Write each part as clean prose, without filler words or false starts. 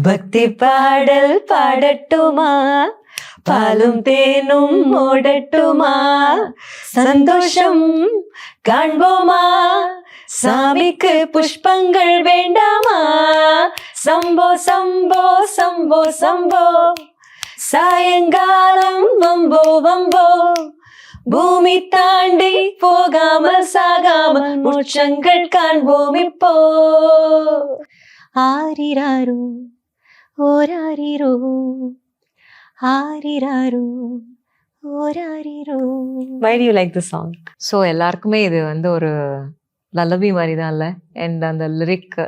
பக்தி பாடல் பாடட்டுமா, பாலும் தேனும் ஓடட்டுமா, சந்தோஷம் காண்போமா, சாமிக்கு புஷ்பங்கள் வேண்டாமா. சம்போ சம்போ சம்போ சம்போ, சாயங்காலம் வம்போ வம்போ, பூமி தாண்டி போகாமல் சாகாமல் மோட்சங்கள் காண்போம் இப்போ. ஆரிராரோ ஓராரிரோ, ஆரிராரோ ஓராரிரோ. Why do you like this song? So எல்லாருக்குமே இது வந்து ஒரு லல்லபி மாதிரி தான் இல்லை? அண்ட் அந்த லிரிக்,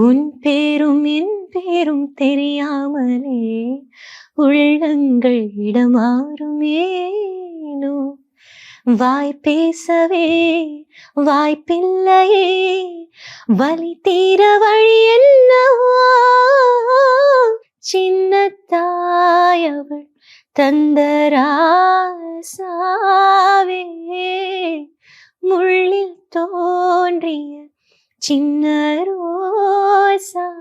உன் பேரும் என் பேரும் தெரியாமலே உள்ளங்கள் இடமாறுமேனோ, வாய் பேசவே வாய்ப்பில்லையே, வலி தீர வழி என்னவோ, சின்ன தாயவள் தந்தராசாவே, முள்ளில் தோன்றிய சின்ன ரோசாவே,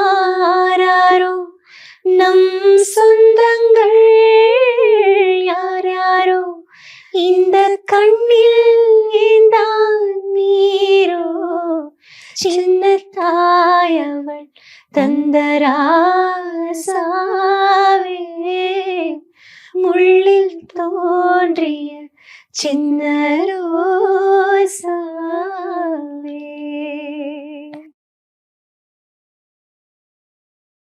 சொல்லவாராரோ நம் சொந்தங்கள் யாராரோ, இந்த கண்ணில் ஏந்தான் நீரோ, சின்ன தாயவள் தந்தராசாவே, முள்ளில் தோன்றிய சின்ன ரோசாவே.